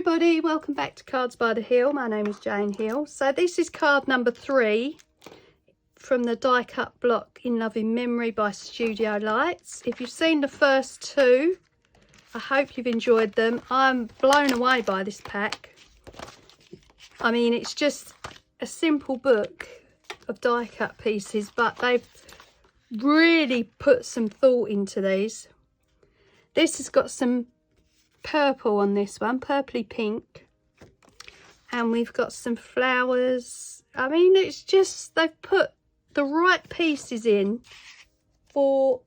everybody, welcome back to Cards by the Hill. My name is Jane Hill. So this is card number 3 from the die cut block In Love in Memory by Studio Lights. If you've seen the first 2, I hope you've enjoyed them. I'm blown away by this pack. I mean, it's just a simple book of die cut pieces, but they've really put some thought into these. This has got some purple on this one, purpley pink, and we've got some flowers. I mean, it's just, they've put the right pieces in for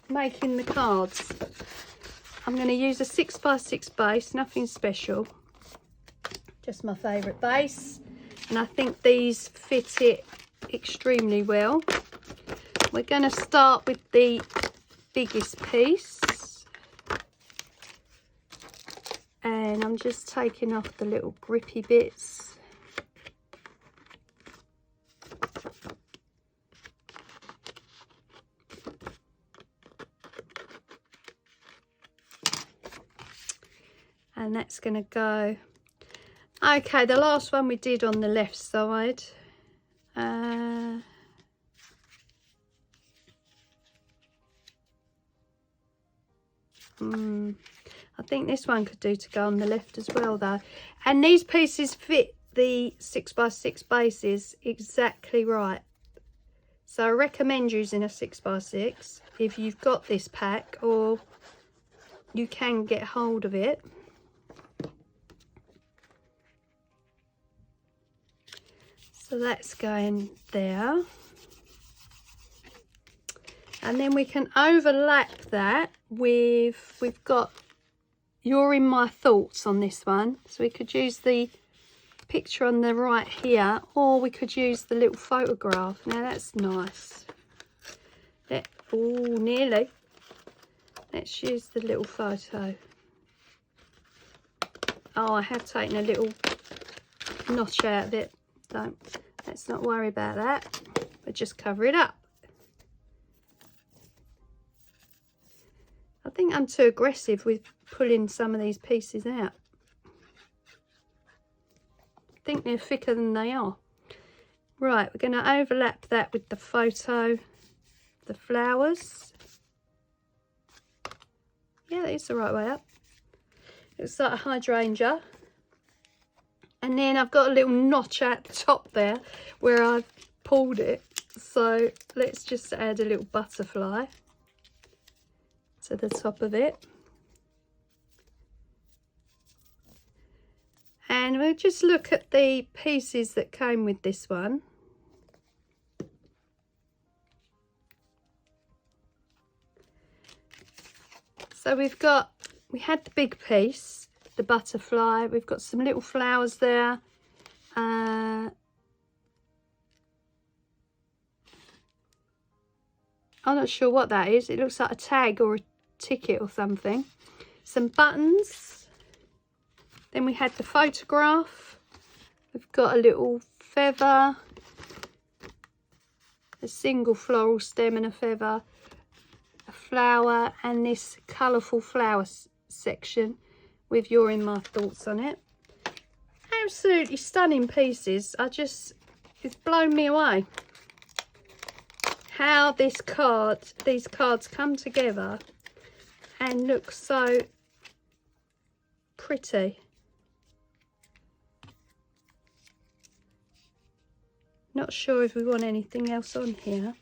making the cards. I'm going to use a 6x6 base, nothing special, just my favourite base, and I think these fit it extremely well. We're going to start with the biggest piece, and I'm just taking off the little grippy bits. And that's going to go. Okay, the last one we did on the left side. I think this one could do to go on the left as well though. And these pieces fit the 6x6 bases exactly right. So I recommend using a 6x6 if you've got this pack, or you can get hold of it. So that's going there. And then we can overlap that with, we've got You're in My Thoughts on this one. So we could use the picture on the right here, or we could use the little photograph. Now that's nice. Oh, nearly. Let's use the little photo. Oh, I have taken a little notch out of it. Let's not worry about that. But just cover it up. I think I'm too aggressive with pulling some of these pieces out. I think they're thicker than they are. Right, we're going to overlap that with the photo, the flowers. Yeah, that is the right way up. It's like a hydrangea. And then I've got a little notch at the top there where I've pulled it. So let's just add a little butterfly to the top of it. And we'll just look at the pieces that came with this one. So we had the big piece, the butterfly. We've got some little flowers there. I'm not sure what that is. It looks like a tag or a ticket or something. Some buttons. Then we had the photograph. We've got a little feather, a single floral stem and a feather, a flower, and this colourful flower section with You're in My Thoughts on it. Absolutely stunning pieces. It's blown me away how these cards come together and look so pretty. Not sure if we want anything else on here.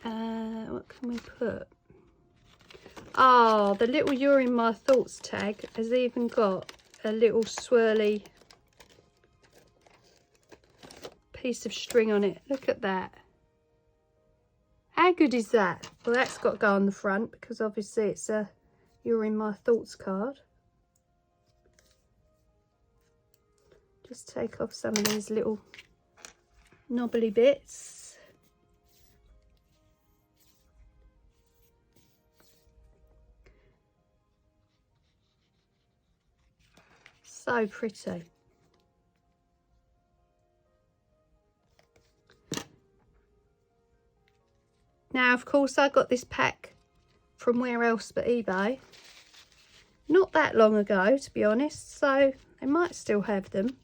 What can we put? Oh, the little You're in My Thoughts tag has even got a little swirly piece of string on it. Look at that. How good is that? Well, that's got to go on the front because obviously it's a You're in My Thoughts card. Just take off some of these little knobbly bits. So pretty. Now, of course, I got this pack from where else but eBay. not that long ago, to be honest, so they might still have them.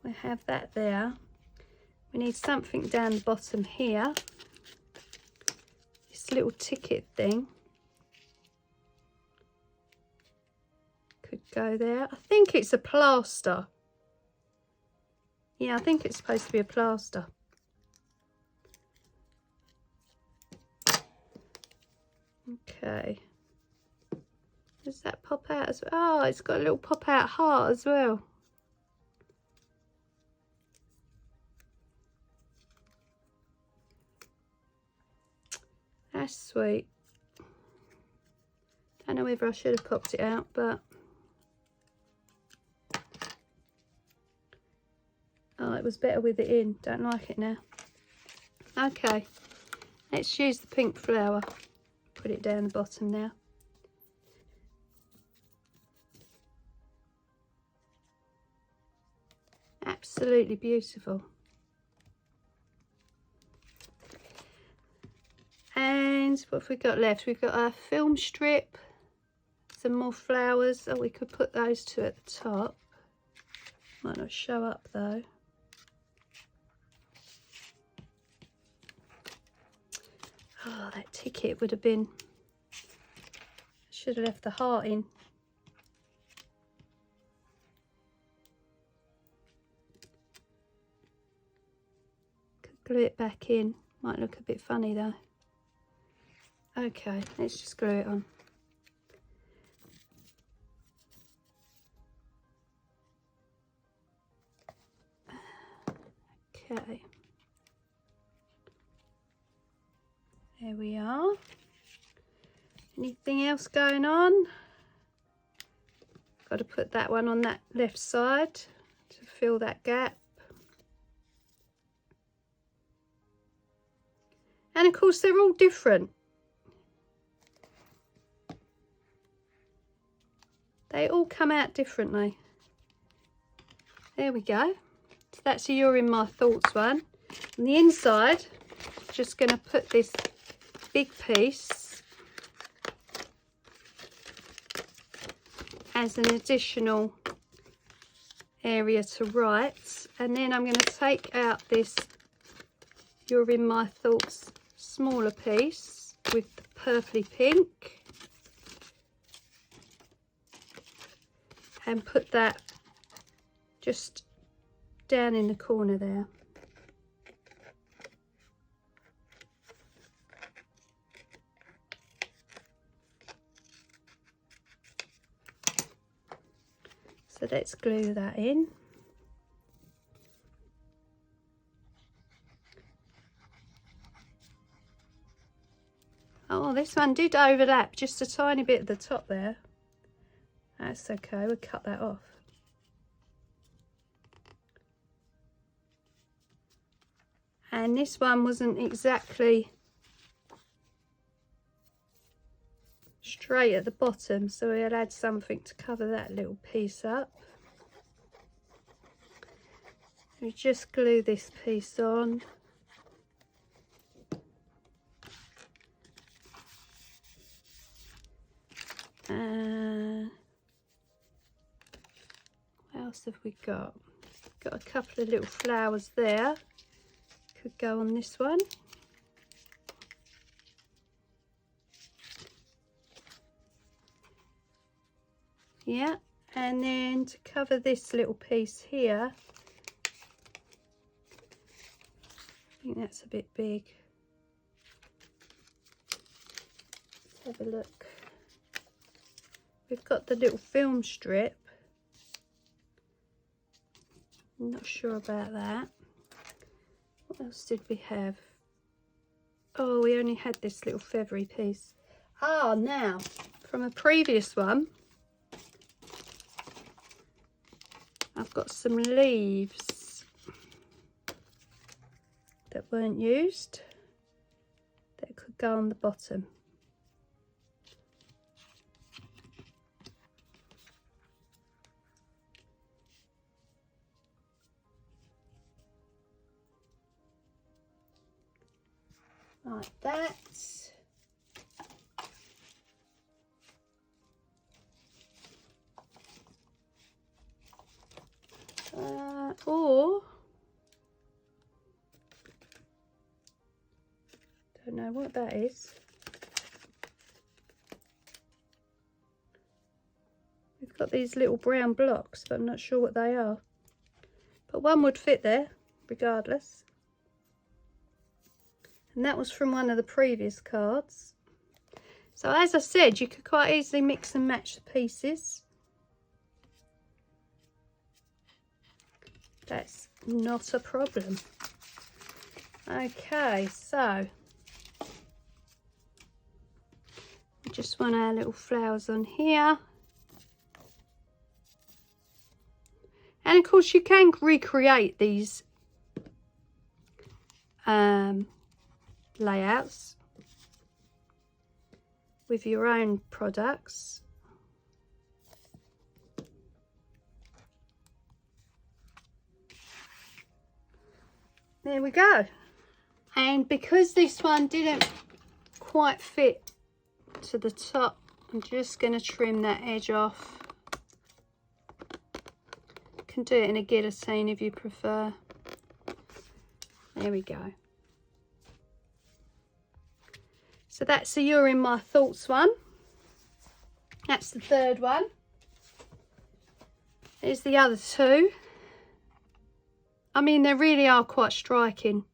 We have that there. We need something down the bottom here. This little ticket thing could go there. I think it's a plaster. Yeah, I think it's supposed to be a plaster. Okay. Does that pop out as well? Oh, it's got a little pop out heart as well. That's sweet. Don't know whether I should have popped it out, but oh, it was better with it in. Don't like it now. Okay, let's use the pink flower. Put it down the bottom now. Absolutely beautiful. And what have we got left? We've got our film strip, some more flowers. Oh, we could put those two at the top. Might not show up though. Oh, that ticket would have been, should have left the heart in. Could glue it back in. Might look a bit funny though. Okay, let's just glue it on. Okay. There we are. Anything else going on? Got to put that one on that left side to fill that gap. And of course they're all different. They all come out differently. There we go. So that's a You're in My Thoughts one. On the inside, just going to put this big piece as an additional area to write, and then I'm going to take out this You're in My Thoughts smaller piece with the purpley pink and put that just down in the corner there. So let's glue that in. Oh, this one did overlap just a tiny bit at the top there. That's okay, we'll cut that off. And this one wasn't exactly straight at the bottom, so we'll add something to cover that little piece up. We just glue this piece on. What else have we got? Got a couple of little flowers there. Could go on this one. Yeah, and then to cover this little piece here, I think that's a bit big. Let's have a look. We've got the little film strip. I'm not sure about that. What else did we have? Oh, we only had this little feathery piece. Ah, now, from a previous one, I've got some leaves that weren't used that could go on the bottom. Like that. or don't know what that is. We've got these little brown blocks, but I'm not sure what they are. But one would fit there, regardless. And that was from one of the previous cards. So as I said, you could quite easily mix and match the pieces. That's not a problem. Okay, so we just want our little flowers on here. And of course you can recreate these layouts with your own products. There we go. And because this one didn't quite fit to the top, I'm just going to trim that edge off. You can do it in a guillotine if you prefer. There we go. So that's the You're in My Thoughts one. That's the third one. Here's the other two. I mean, they really are quite striking.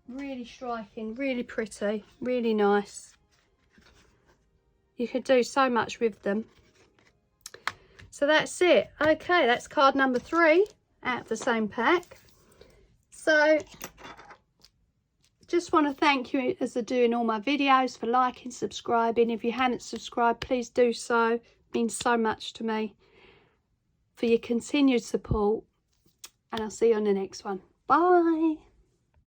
Really striking, really pretty, really nice. You could do so much with them. So that's it. Okay, that's card number 3 out of the same pack. So just want to thank you, as I'm doing all my videos, for liking, subscribing. If you haven't subscribed, please do so. It means so much to me, for your continued support, and I'll see you on the next one. Bye.